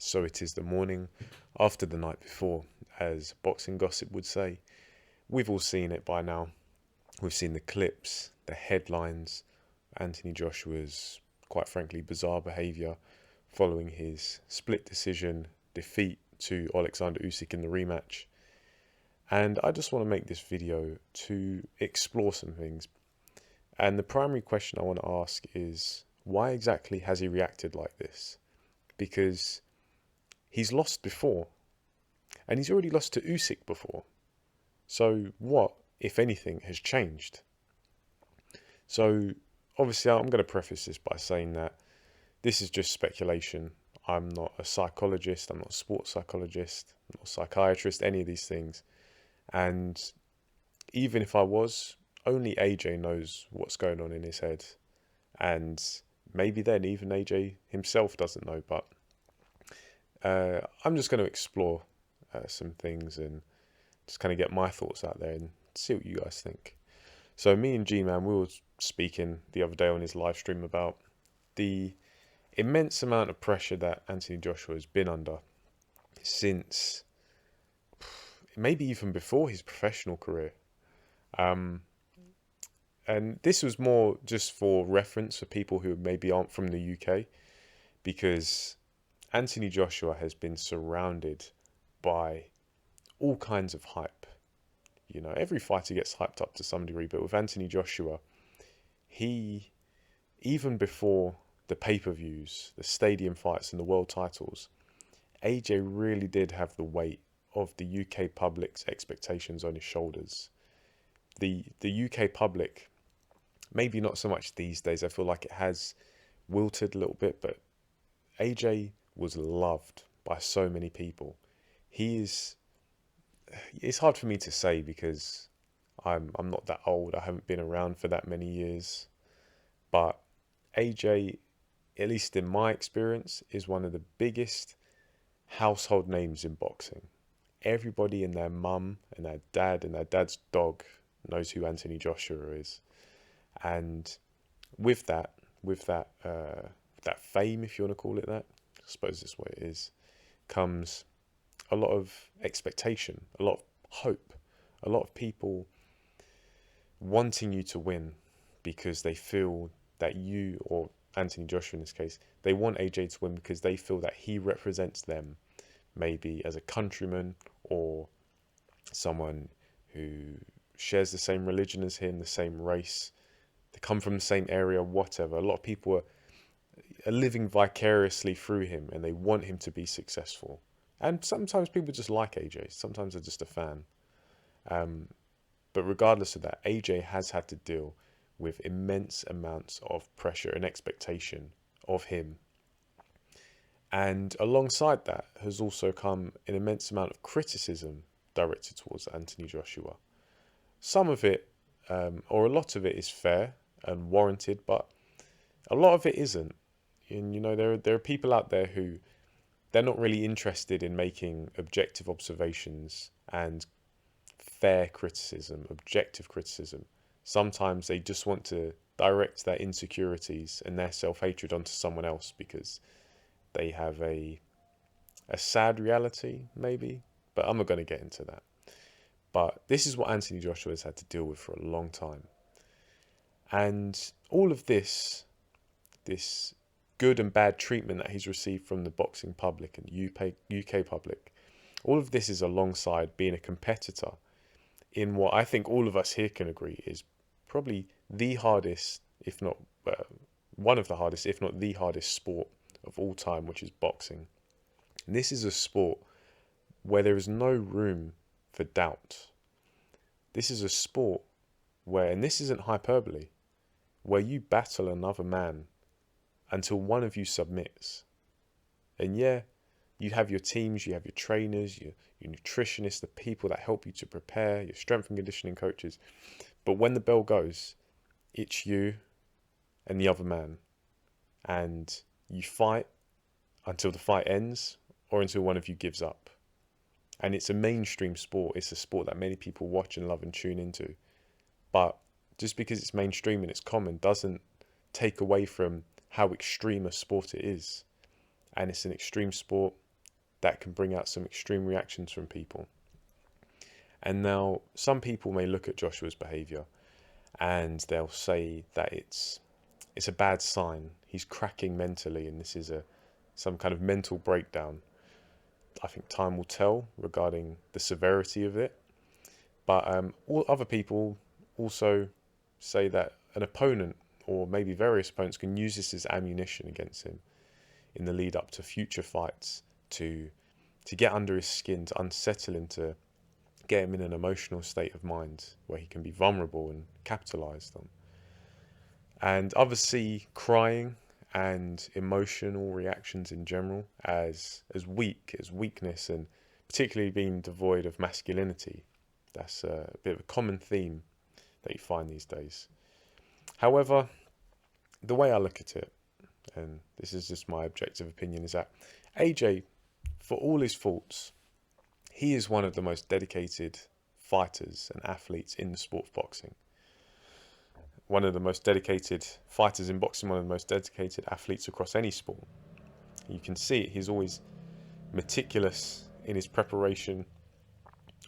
so it is the morning after the night before, as boxing gossip would say. We've all seen it by now. We've seen the clips, the headlines, Anthony Joshua's, quite frankly, bizarre behaviour following his split decision defeat to Alexander Usyk in the rematch. And I just want to make this video to explore some things. And the primary question I want to ask is, why exactly has he reacted like this? Because he's lost before, and he's already lost to Usyk before. So what, if anything, has changed? So obviously I'm going to preface this by saying that this is just speculation. I'm not a psychologist, I'm not a sports psychologist, I'm not a psychiatrist, any of these things. And even if I was, only AJ knows what's going on in his head. And maybe then even AJ himself doesn't know. But I'm just going to explore some things and just kind of get my thoughts out there and see what you guys think. So me and G-Man, we were speaking the other day on his live stream about the immense amount of pressure that Anthony Joshua has been under since maybe even before his professional career. And this was more just for reference for people who maybe aren't from the UK, because Anthony Joshua has been surrounded by all kinds of hype. You know, every fighter gets hyped up to some degree, but with Anthony Joshua, he, even before the pay-per-views, the stadium fights and the world titles, AJ really did have the weight of the UK public's expectations on his shoulders. The UK public, maybe not so much these days, I feel like it has wilted a little bit, but AJ was loved by so many people. It's hard for me to say because I'm not that old. I haven't been around for that many years. But AJ, at least in my experience, is one of the biggest household names in boxing. Everybody and their mum and their dad and their dad's dog knows who Anthony Joshua is. And with that fame, if you want to call it that, I suppose that's what it is, comes a lot of expectation, a lot of hope, a lot of people wanting you to win because they feel that you, or Anthony Joshua in this case, they want AJ to win because they feel that he represents them, maybe as a countryman or someone who shares the same religion as him, the same race, they come from the same area, whatever. A lot of people are living vicariously through him and they want him to be successful. And sometimes people just like AJ. Sometimes they're just a fan. But regardless of that, AJ has had to deal with immense amounts of pressure and expectation of him. And alongside that has also come an immense amount of criticism directed towards Anthony Joshua. Some of it, or a lot of it, is fair and warranted, but a lot of it isn't. And you know, there are people out there who, they're not really interested in making objective observations and fair criticism, objective criticism. Sometimes they just want to direct their insecurities and their self-hatred onto someone else because they have a sad reality, maybe. But I'm not going to get into that. But this is what Anthony Joshua has had to deal with for a long time. And all of this good and bad treatment that he's received from the boxing public and UK public, all of this is alongside being a competitor in what I think all of us here can agree is probably the hardest, if not one of the hardest, if not the hardest sport of all time, which is boxing. And this is a sport where there is no room for doubt. This is a sport where, and this isn't hyperbole, where you battle another man until one of you submits. And yeah, you have your teams, you have your trainers, your nutritionists, the people that help you to prepare, your strength and conditioning coaches. But when the bell goes, it's you and the other man. And you fight until the fight ends or until one of you gives up. And it's a mainstream sport. It's a sport that many people watch and love and tune into. But just because it's mainstream and it's common doesn't take away from how extreme a sport it is. And it's an extreme sport. that can bring out some extreme reactions from people. And now some people may look at Joshua's behavior and they'll say that it's a bad sign. He's cracking mentally, and this is some kind of mental breakdown. I think time will tell regarding the severity of it. But all other people also say that an opponent, or maybe various opponents, can use this as ammunition against him in the lead up to future fights, to get under his skin, to unsettle him, to get him in an emotional state of mind where he can be vulnerable and capitalized on. And others see crying and emotional reactions in general as weakness, and particularly being devoid of masculinity. That's a bit of a common theme that you find these days. However, the way I look at it, and this is just my objective opinion, is that AJ, for all his faults, he is one of the most dedicated fighters and athletes in the sport of boxing. One of the most dedicated fighters in boxing, one of the most dedicated athletes across any sport. You can see it, he's always meticulous in his preparation,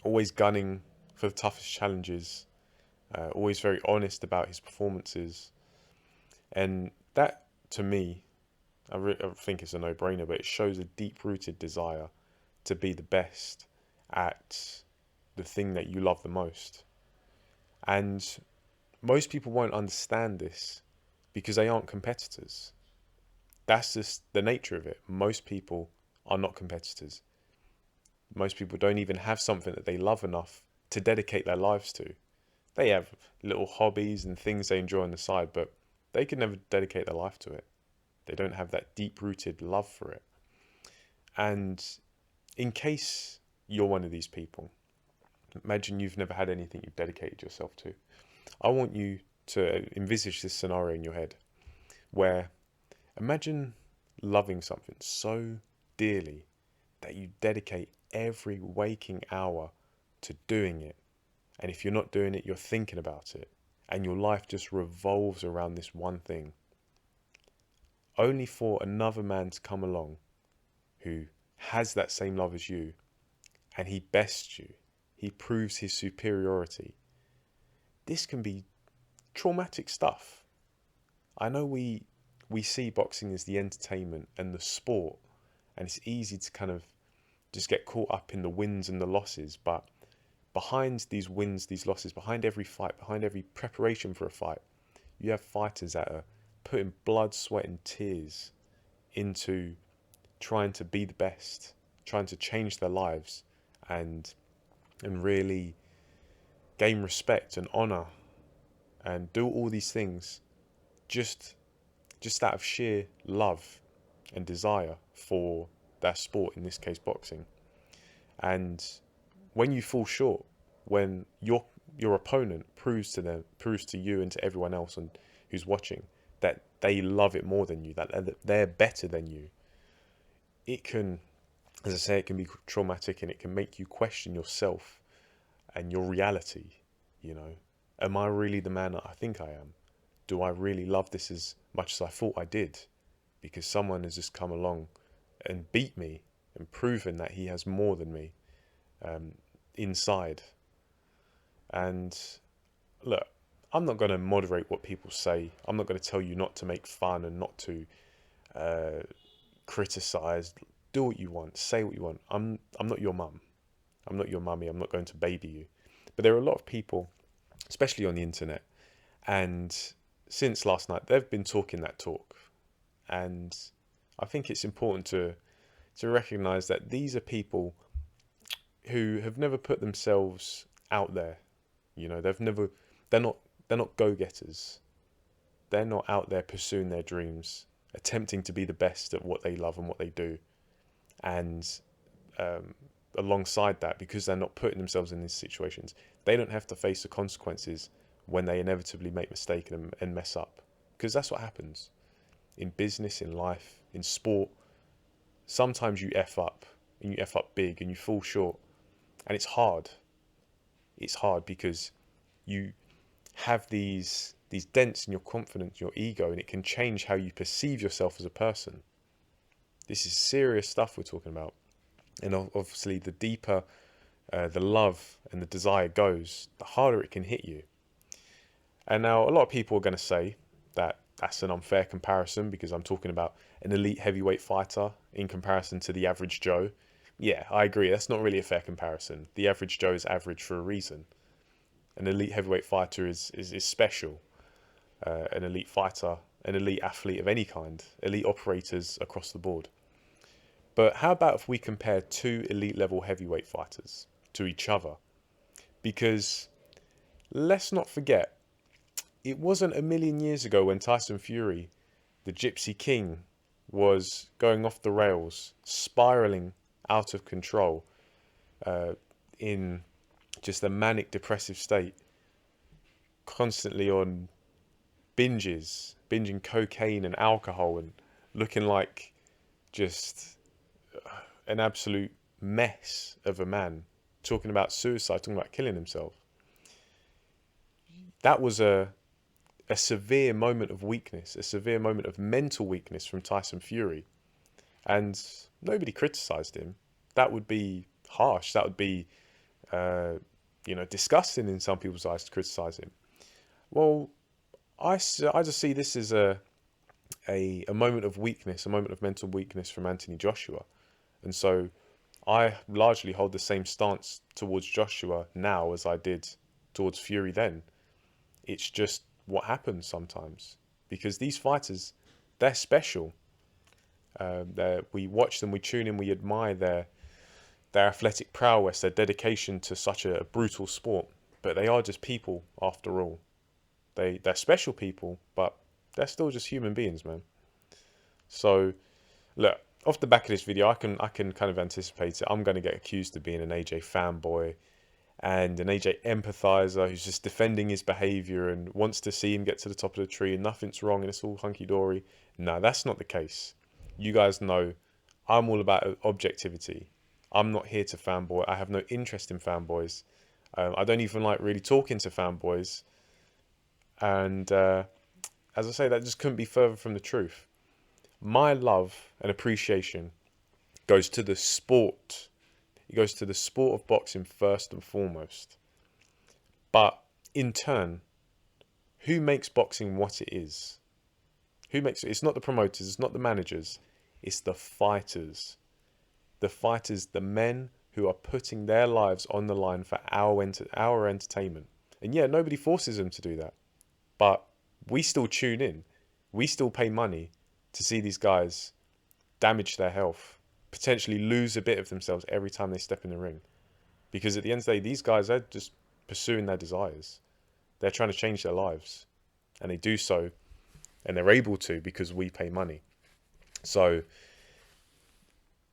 always gunning for the toughest challenges, always very honest about his performances. And that, to me, I think it's a no-brainer, but it shows a deep-rooted desire to be the best at the thing that you love the most. And most people won't understand this because they aren't competitors. That's just the nature of it. Most people are not competitors. Most people don't even have something that they love enough to dedicate their lives to. They have little hobbies and things they enjoy on the side, but they can never dedicate their life to it. They don't have that deep-rooted love for it. And in case you're one of these people, imagine you've never had anything you've dedicated yourself to. I want you to envisage this scenario in your head where imagine loving something so dearly that you dedicate every waking hour to doing it. And if you're not doing it, you're thinking about it. And your life just revolves around this one thing. Only for another man to come along who has that same love as you, and he bests you. He proves his superiority. This can be traumatic stuff. I know we see boxing as the entertainment and the sport, and it's easy to kind of just get caught up in the wins and the losses, but behind these wins, these losses, behind every fight, behind every preparation for a fight, you have fighters that are putting blood, sweat and tears into trying to be the best, trying to change their lives and really gain respect and honor and do all these things just out of sheer love and desire for their sport, in this case boxing. And when you fall short, when your opponent proves to you and to everyone else who's watching that they love it more than you, that they're better than you, it can, as I say, it can be traumatic, and it can make you question yourself and your reality. You know, am I really the man that I think I am? Do I really love this as much as I thought I did? Because someone has just come along and beat me and proven that he has more than me inside. And look, I'm not going to moderate what people say. I'm not going to tell you not to make fun and not to criticize. Do what you want. Say what you want. I'm not your mum. I'm not your mummy. I'm not going to baby you. But there are a lot of people, especially on the internet, and since last night, they've been talking that talk. And I think it's important to recognize that these are people who have never put themselves out there. You know, they're not go-getters. They're not out there pursuing their dreams, attempting to be the best at what they love and what they do. And alongside that, because they're not putting themselves in these situations, they don't have to face the consequences when they inevitably make mistakes and mess up. Because that's what happens in business, in life, in sport. Sometimes you F up, and you F up big, and you fall short. And it's hard. It's hard because you have these dents in your confidence, your ego, and it can change how you perceive yourself as a person. This is serious stuff we're talking about. And obviously, the deeper the love and the desire goes, the harder it can hit you. And now, a lot of people are going to say that that's an unfair comparison because I'm talking about an elite heavyweight fighter in comparison to the average Joe. Yeah, I agree. That's not really a fair comparison. The average Joe is average for a reason. An elite heavyweight fighter is special. An elite fighter, an elite athlete of any kind, elite operators across the board. But how about if we compare two elite level heavyweight fighters to each other? Because let's not forget, it wasn't a million years ago when Tyson Fury, the Gypsy King, was going off the rails, spiraling out of control, in just a manic depressive state, constantly on binging cocaine and alcohol and looking like just an absolute mess of a man, talking about suicide, talking about killing himself. That was a severe moment of weakness, a severe moment of mental weakness from Tyson Fury. And nobody criticized him. That would be harsh. That would be, disgusting in some people's eyes to criticize him. Well, I just see this as a moment of weakness, a moment of mental weakness from Anthony Joshua. And so I largely hold the same stance towards Joshua now as I did towards Fury then. It's just what happens sometimes because these fighters, they're special. We watch them, we tune in, we admire their athletic prowess, their dedication to such a brutal sport. But they are just people after all. They're special people, but they're still just human beings, man. So, look, off the back of this video, I can kind of anticipate it. I'm going to get accused of being an AJ fanboy and an AJ empathizer who's just defending his behavior and wants to see him get to the top of the tree and nothing's wrong and it's all hunky-dory. No, that's not the case. You guys know I'm all about objectivity. I'm not here to fanboy. I have no interest in fanboys. I don't even like really talking to fanboys. And as I say, that just couldn't be further from the truth. My love and appreciation goes to the sport. It goes to the sport of boxing first and foremost. But in turn, who makes boxing what it is? Who makes it? It's not the promoters, it's not the managers, it's the fighters. The fighters, the men who are putting their lives on the line for our entertainment. And yeah, nobody forces them to do that. But we still tune in. We still pay money to see these guys damage their health, potentially lose a bit of themselves every time they step in the ring. Because at the end of the day, these guys are just pursuing their desires. They're trying to change their lives. And they do so, and they're able to because we pay money. So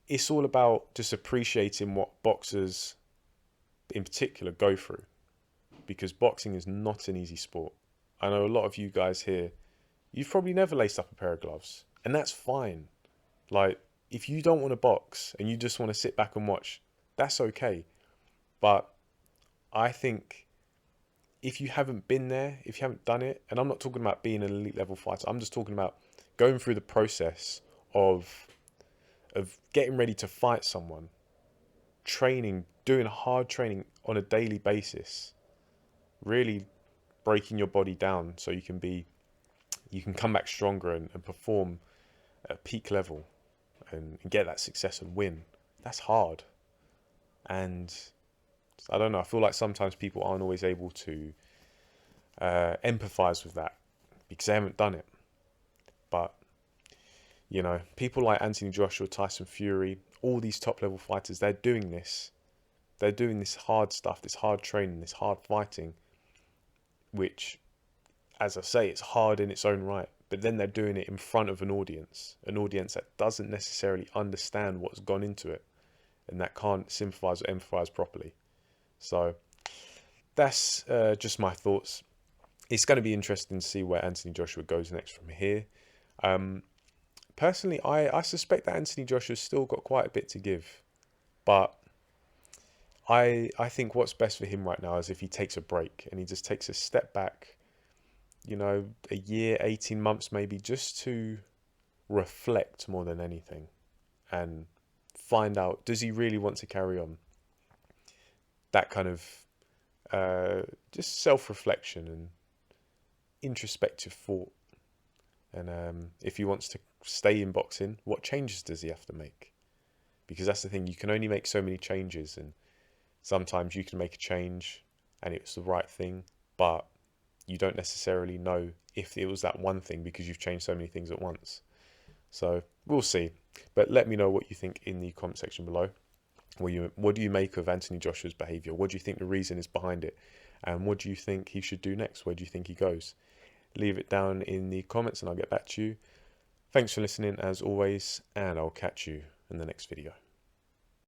it's all about just appreciating what boxers in particular go through. Because boxing is not an easy sport. I know a lot of you guys here, you've probably never laced up a pair of gloves. And that's fine. Like, if you don't want to box and you just want to sit back and watch, that's okay. But I think if you haven't been there, if you haven't done it, and I'm not talking about being an elite level fighter, I'm just talking about going through the process of getting ready to fight someone, training, doing hard training on a daily basis, really breaking your body down so you can come back stronger and perform at peak level and get that success and win. That's hard. And I don't know, I feel like sometimes people aren't always able to empathize with that because they haven't done it. But, you know, people like Anthony Joshua, Tyson Fury, all these top level fighters, they're doing this. They're doing this hard stuff, this hard training, this hard fighting, which, as I say, it's hard in its own right. But then they're doing it in front of an audience that doesn't necessarily understand what's gone into it and that can't sympathize or empathize properly. So that's just my thoughts. It's going to be interesting to see where Anthony Joshua goes next from here. Personally, I suspect that Anthony Joshua's still got quite a bit to give. But I think what's best for him right now is if he takes a break and he just takes a step back, you know, a year, 18 months maybe, just to reflect more than anything and find out, does he really want to carry on? That kind of just self-reflection and introspective thought. And if he wants to stay in boxing, what changes does he have to make? Because that's the thing, you can only make so many changes, and sometimes you can make a change and it's the right thing, but you don't necessarily know if it was that one thing because you've changed so many things at once. So we'll see. But let me know what you think in the comment section below. What do you make of Anthony Joshua's behaviour? What do you think the reason is behind it? And what do you think he should do next? Where do you think he goes? Leave it down in the comments and I'll get back to you. Thanks for listening as always, and I'll catch you in the next video.